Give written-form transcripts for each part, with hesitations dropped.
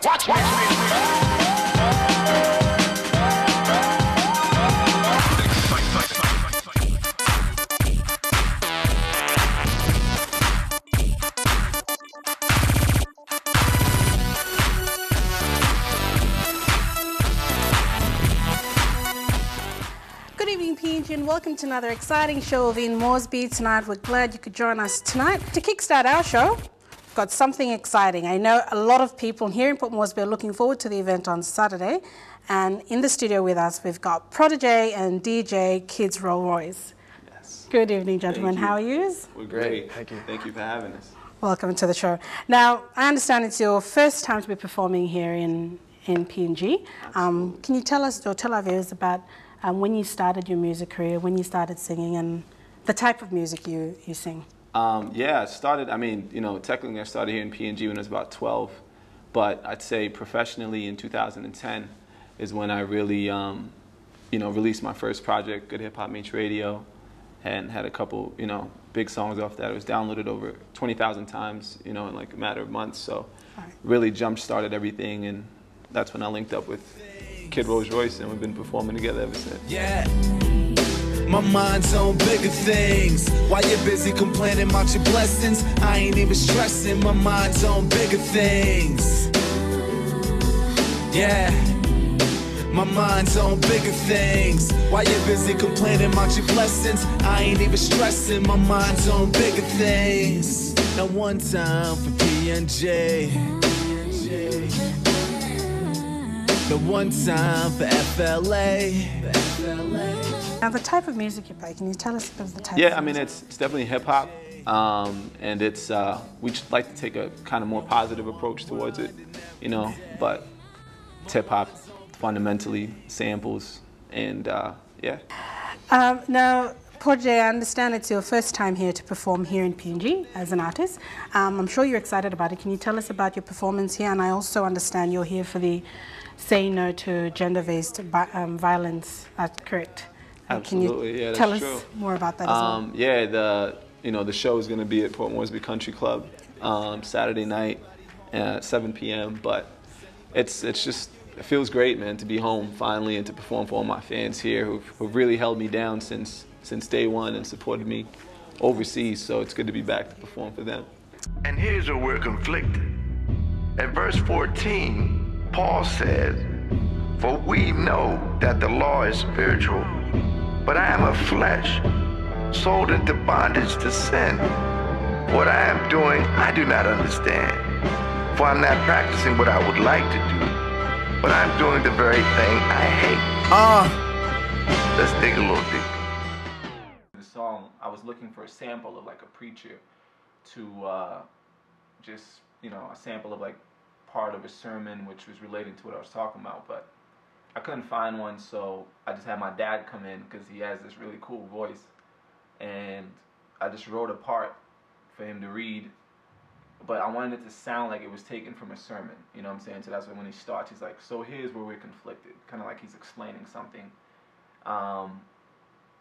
Watch me. Good evening, PNG, and welcome to another exciting show of In Moresby. Tonight, we're glad you could join us tonight. To kickstart our show, we've got something exciting. I know a lot of people here in Port Moresby are looking forward to the event on Saturday. And in the studio with us, we've got Protege and DJ Kids Roll Royce. Yes. Good evening, gentlemen. How are you? We're great. Thank you. Thank you for having us. Welcome to the show. Now, I understand it's your first time to be performing here in PNG. Can you tell us, or tell our viewers about when you started your music career, when you started singing, and the type of music you sing? Yeah, I started, technically I started here in PNG when I was about 12, but I'd say professionally in 2010 is when I really, released my first project, Good Hip Hop Meets Radio, and had a couple, big songs off that. It was downloaded over 20,000 times, in like a matter of months, so really jump-started everything, and that's when I linked up with Kid Rolls Royce, and we've been performing together ever since. Yeah. My mind's on bigger things. While you're busy complaining about your blessings, I ain't even stressing. My mind's on bigger things. Yeah. My mind's on bigger things. While you're busy complaining about your blessings, I ain't even stressing. My mind's on bigger things. Now one time for PNJ. The one time for FLA. Now, the type of music you play, can you tell us about the type? Yeah, it's definitely hip hop, and it's we just like to take a kind of more positive approach towards it, but it's hip hop fundamentally, samples, and yeah. Now, Protege, I understand it's your first time here to perform here in PNG as an artist. I'm sure you're excited about it. Can you tell us about your performance here? And I also understand you're here for the Say No to Gender-Based Violence. That's correct. Absolutely, Can you yeah, that's tell us true. more about that as well? Yeah, the show is going to be at Port Moresby Country Club Saturday night at 7 p.m. But it feels great, man, to be home finally and to perform for all my fans here who've really held me down since day one and supported me overseas. So it's good to be back to perform for them. And here's where we're conflicted. At verse 14, Paul says, "For we know that the law is spiritual, but I am of flesh, sold into bondage to sin. What I am doing, I do not understand. For I'm not practicing what I would like to do, but I'm doing the very thing I hate." Let's dig a little deeper. The song, I was looking for a sample of like a preacher to just, a sample of like part of a sermon which was relating to what I was talking about, but I couldn't find one, so I just had my dad come in because he has this really cool voice, and I just wrote a part for him to read, but I wanted it to sound like it was taken from a sermon, you know what I'm saying? So that's when he starts, he's like, so here's where we're conflicted, kind of like he's explaining something. And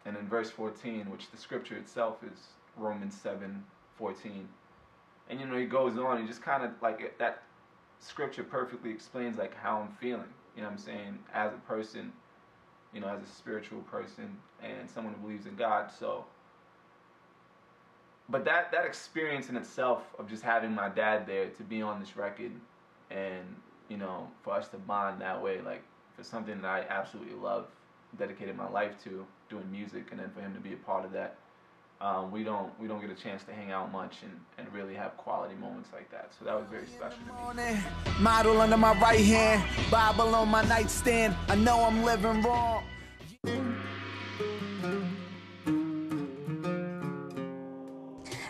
in verse 14, which the scripture itself is Romans 7:14, and he goes on, he just kind of like that scripture perfectly explains like how I'm feeling, you know what I'm saying, as a person, as a spiritual person and someone who believes in God. So, but that experience in itself of just having my dad there to be on this record and, for us to bond that way, like for something that I absolutely love, dedicated my life to, doing music, and then for him to be a part of that, we don't get a chance to hang out much and really have quality moments like that. So that was very special to me. Model under my right hand, Bible on my nightstand. I know I'm living wrong.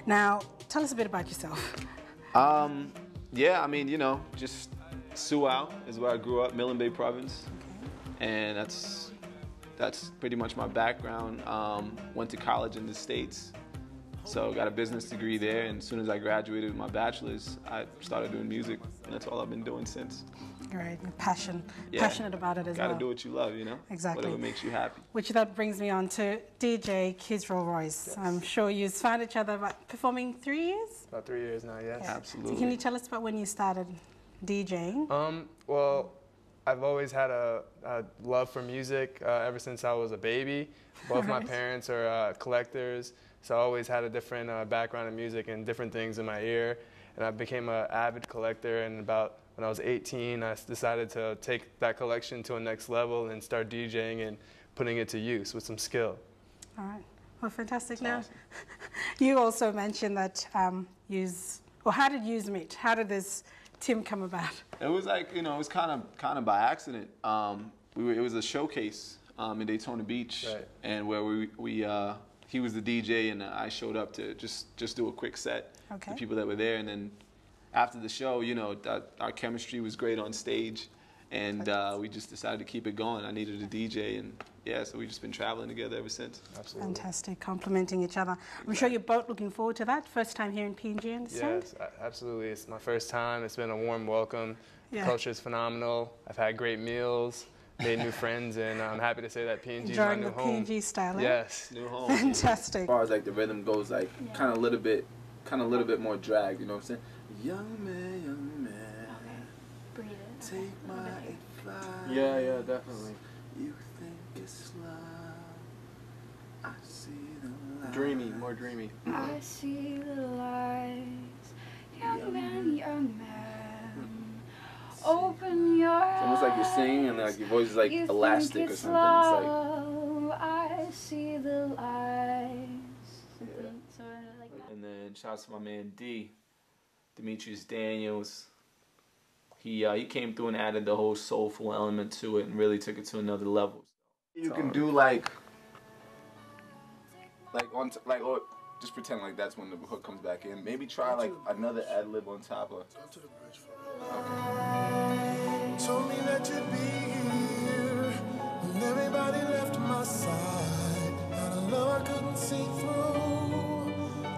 Now, tell us a bit about yourself. Yeah, just Suau is where I grew up, Milne Bay Province, and that's pretty much my background. Went to college in the States, So got a business degree there, and as soon as I graduated with my bachelor's, I started doing music, and that's all I've been doing since. Great, passionate about it as well. Gotta do what you love, you know? Exactly. Whatever makes you happy. Which that brings me on to DJ Kisrel Royce. Yes. I'm sure you've found each other performing 3 years? About 3 years now, yes. Yeah. Absolutely. So can you tell us about when you started DJing? Well, I've always had a love for music ever since I was a baby. Both my parents are collectors, so I always had a different background in music and different things in my ear. And I became an avid collector, and when I was 18, I decided to take that collection to a next level and start DJing and putting it to use with some skill. All right. Well, fantastic. That's now, awesome. You also mentioned that how did yous meet? How did this team come about? It was like, it was kind of by accident. It was a showcase in Daytona Beach, right. And where he was the DJ, and I showed up to just do a quick set. Okay. The people that were there, and then after the show, our chemistry was great on stage, and we just decided to keep it going. I needed a DJ, and yeah, so we've just been traveling together ever since. Absolutely. Fantastic, complementing each other. I'm sure you're both looking forward to that. First time here in PNG, I understand? Yes, absolutely. It's my first time. It's been a warm welcome. Yeah. The culture is phenomenal. I've had great meals, made new friends, and I'm happy to say that PNG is my Enjoying new the home. PNG style, eh? Yes. New home. Fantastic. As far as like the rhythm goes, like kind of a little bit more dragged. You know what I'm saying? Young man, Breathe it. take my advice. Yeah, definitely. You think it's love? I see the light. Dreamy, more dreamy. I see the lights. Young man. Open your eyes. It's almost like you're singing and like your voice is like You elastic think or it's something. It's like love. I see the lights. Something sort of like that. And then shout out to my man Demetrius Daniels. He came through and added the whole soulful element to it and really took it to another level. You can do or just pretend like that's when the hook comes back in. Maybe try like another ad lib on top of. Told me that you'd be here when everybody left my side. Had a love I couldn't see through.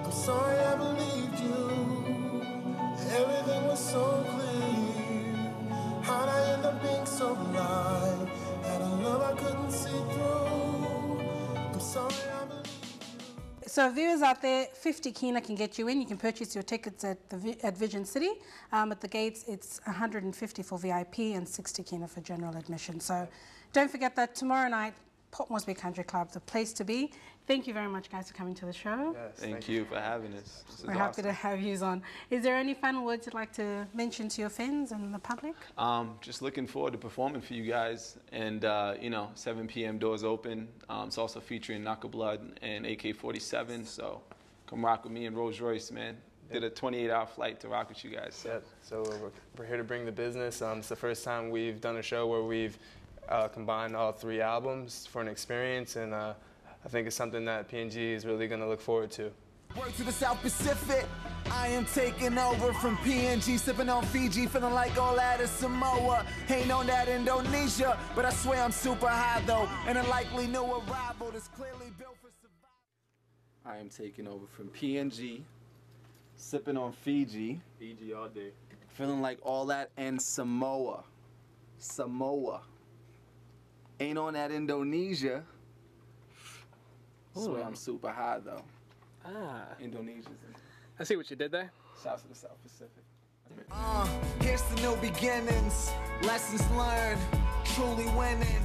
I'm sorry I believed you. Everything was so clear. How'd I end up being so blind? Had a love I couldn't see through. I'm sorry I believed you. So viewers out there, 50 kina can get you in. You can purchase your tickets at Vision City. At the gates, it's 150 for VIP and 60 kina for general admission. So don't forget that tomorrow night, Port Moresby Country Club, the place to be. Thank you very much, guys, for coming to the show. Yes, Thank you for having us. This is We're happy awesome. to have you on. Is there any final words you'd like to mention to your fans and the public? Just looking forward to performing for you guys. And, 7 p.m. doors open. It's also featuring Knuckle Blood and AK-47. So come rock with me and Rolls Royce, man. Did a 28-hour flight to rock with you guys. Yeah, so we're here to bring the business. It's the first time we've done a show where we've combined all 3 albums for an experience, and I think it's something that PNG is really going to look forward to. Word to the South Pacific. I am taking over from PNG, sipping on Fiji, feeling like all that is Samoa. Ain't on that Indonesia, but I swear I'm super high though, and a likely new arrival that's clearly built for survival. I am taking over from PNG, sipping on Fiji. Fiji all day. Feeling like all that and Samoa. Ain't on that Indonesia. Swear I'm super high though. Indonesia's in. I see what you did there. Shouts to the South Pacific. Here's the new beginnings, lessons learned, truly winning,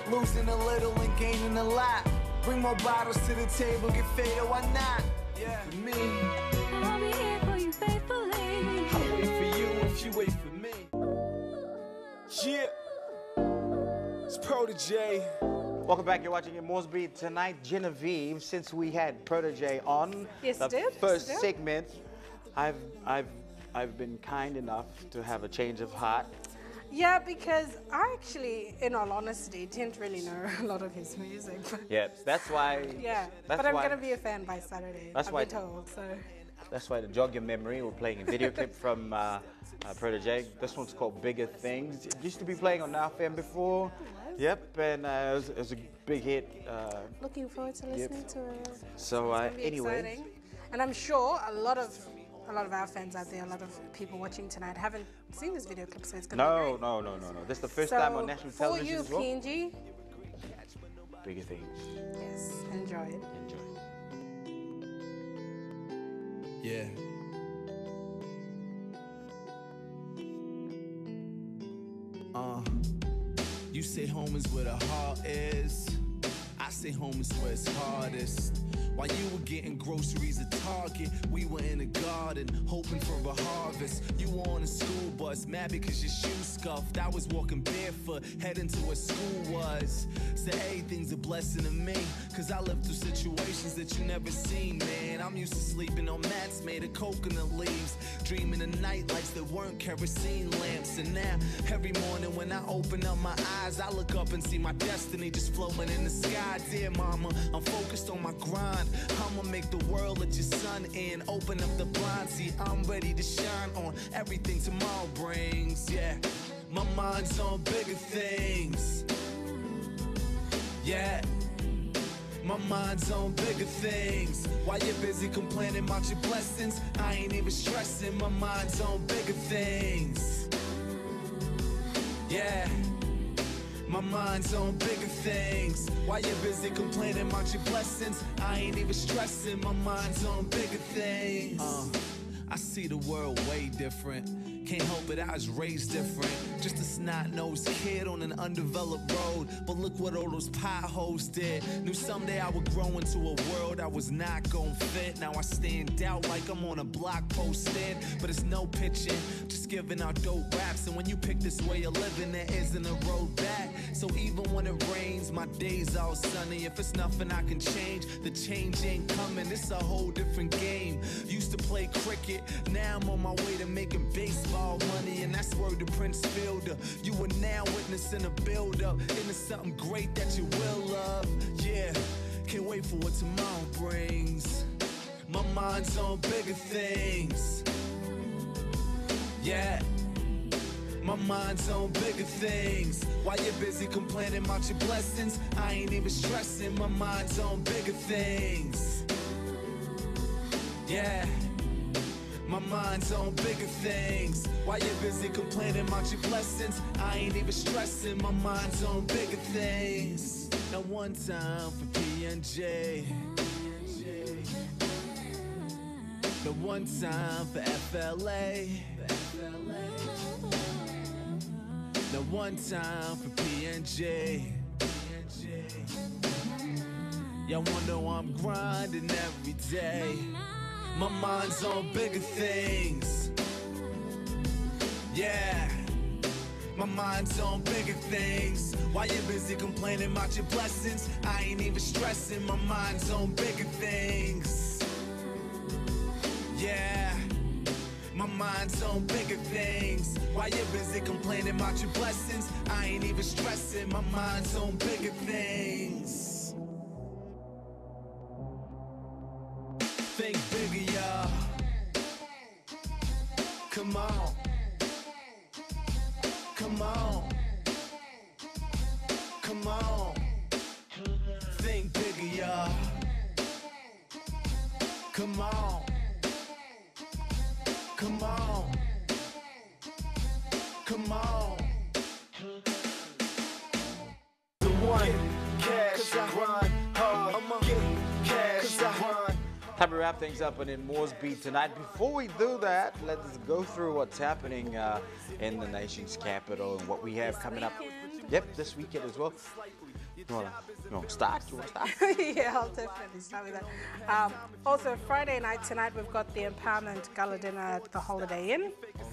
losing a little and gaining a lot. Bring more bottles to the table, get faded, why not? Yeah, for me. I'll be here for you faithfully. I'll wait for you if you wait for me. Yeah, it's Protege. Welcome back. You're watching in Moresby tonight. Genevieve, since we had Protege on the first segment, I've been kind enough to have a change of heart. Yeah, because I actually, in all honesty, didn't really know a lot of his music. Yeah, that's why. Yeah, that's but I'm why, going to be a fan by Saturday. That's I've why- been told, so. That's why, to jog your memory, we're playing a video clip from Protege. This one's called Bigger Things. It used to be playing on FM before. Yep, and it was a big hit. Looking forward to listening to it. So It's gonna be anyway, exciting. And I'm sure a lot of our fans out there, a lot of people watching tonight haven't seen this video clip, so it's going to be great. No. This is the first time on national television as well. For you, PNG. Bigger things. Yes, enjoy it. Enjoy. Yeah. You say home is where the heart is. I say home is where it's hardest. While you were getting groceries at Target, we were in the garden, hoping for a harvest. You were on a school bus, mad because your shoes scuffed. I was walking barefoot, heading to where school was. So everything's a blessing to me, cause I lived through situations that you never seen, man. I'm used to sleeping on mats made of coconut leaves, dreaming of night lights that weren't kerosene lamps. And now, every morning when I open up my eyes, I look up and see my destiny just floating in the sky. Dear mama, I'm focused on my grind. I'ma make the world let your sun in. Open up the blinds, see I'm ready to shine on everything tomorrow brings. Yeah, my mind's on bigger things. Yeah, my mind's on bigger things. While you're busy complaining about your blessings, I ain't even stressing. My mind's on bigger things. Yeah, my mind's on bigger things. While you're busy complaining about your blessings, I ain't even stressing. My mind's on bigger things. I see the world way different. Can't help it, I was raised different. Just a snot-nosed kid on an undeveloped road. But look what all those potholes did. Knew someday I would grow into a world I was not gon' fit. Now I stand out like I'm on a block posted. But it's no pitching, just giving out dope raps. And when you pick this way of living, there isn't a road back. So even when it rains, my days all sunny. If it's nothing I can change, the change ain't coming. It's a whole different game. Used to play cricket, now I'm on my way to making baseball money, and that's word to Prince Fielder. You are now witnessing a build-up into something great that you will love. Yeah, can't wait for what tomorrow brings. My mind's on bigger things. Yeah, my mind's on bigger things. While you're busy complaining about your blessings, I ain't even stressing. My mind's on bigger things. Yeah, my mind's on bigger things. While you're busy complaining about your blessings, I ain't even stressing. My mind's on bigger things. Now one time for P&J. Now one time for FLA. Now one time for P&J. Y'all wonder why I'm grinding every day. My mind's on bigger things. Yeah, my mind's on bigger things. While you're busy complaining about your blessings, I ain't even stressing. My mind's on bigger things. Yeah, my mind's on bigger things. While you're busy complaining about your blessings, I ain't even stressing. My mind's on bigger things. Think bigger, y'all. Come on. Come on. Come on. Think bigger, y'all. Come on. Come on. Come on. The one cash grind hard. I'ma get cash grind. Time to wrap things up in Moresby tonight. Before we do that, let's go through what's happening in the nation's capital and what we have coming up. Yep, this weekend as well. You want to start? Yeah, I'll definitely start with that. Also, Friday night tonight, we've got the Empowerment Gala Dinner at the Holiday Inn.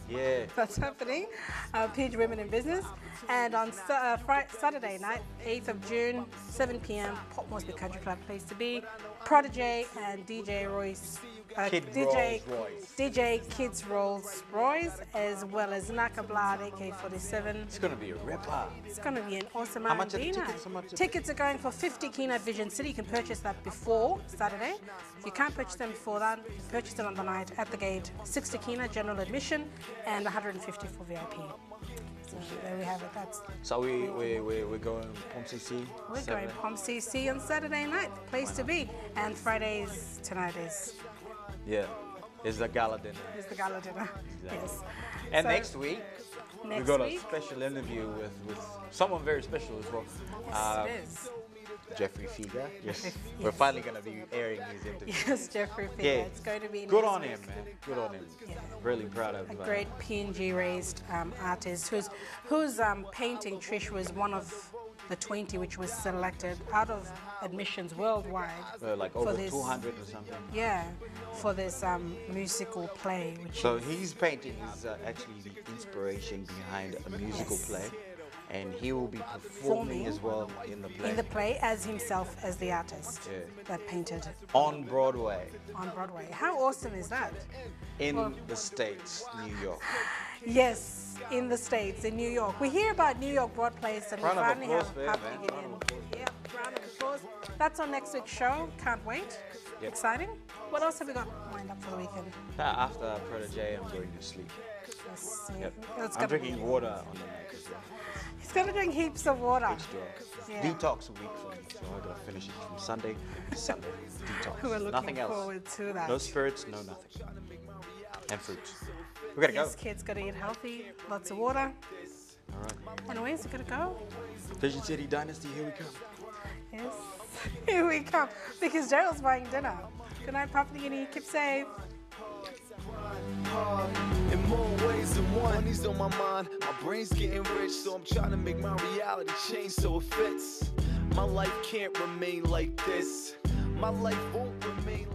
Yeah. That's happening. PNG Women in Business. And on Saturday night, 8th of June, 7 p.m., Port Moresby Country Club, place to be. Prodigy and DJ Royce. DJ Kids Rolls Royce, as well as Naka Blood AK-47. It's going to be a ripper. It's going to be an awesome How much are the R&B tickets? night. Tickets are going for 50 kina at Vision City. You can purchase that before Saturday. If you can't purchase them before that, you can purchase them on the night at the gate. 60 kina general admission and 150 for VIP. So there we have it. So we're going Pom CC. We're going Pom CC on Saturday night. Place to be. And Fridays tonight is Yeah, it's the gala dinner. It's the gala dinner. Yes. And So, next week, next we've got week, a special interview with someone very special as well. yes, it is. Jeffrey Figa. Yes. Yes. We're finally going to be airing his interview. Yes, Jeffrey Figa. Yeah. It's going to be Good next on week. him, man. Good on him. Yeah. Really proud of A great PNG raised artist whose painting, Trish, was one of the 20 which was selected out of admissions worldwide. like for over this, 200 or something. Yeah, for this musical play. Which So is, his painting is actually the inspiration behind a musical Yes. play. And he will be performing as well in the play. in the play as himself as the artist Yeah. that painted On Broadway. on Broadway. How awesome is that? In the States, New York. Yes, in the States, in New York. We hear about New York broad plays and Round we of finally applause have for him, happening man. Round of in. Yeah, round of applause. That's on next week's show. Can't wait. Yep. Exciting. What else have we got lined up for the weekend? After Protege, I'm going to sleep. Let's see. Yep. It's I'm gonna drinking be- water on the night as well. He's going to drink heaps of water. H2O. Yeah. Detox week for me, so I gotta finish it from Sunday to Sunday. Detox. We're looking Nothing else. forward to that. No spirits, no nothing. And fruits. We gotta Yes, go. kids got to eat healthy, lots of water. All right. Anyways, we got to go. Vision City Dynasty, here we come. Yes. Here we come. Because Gerald's buying dinner. Good night, Papa Guinea. Keep safe. In more ways than one. Money's on my mind, my brain's getting rich, so I'm trying to make my reality change so it fits. My life can't remain like this. My life won't remain like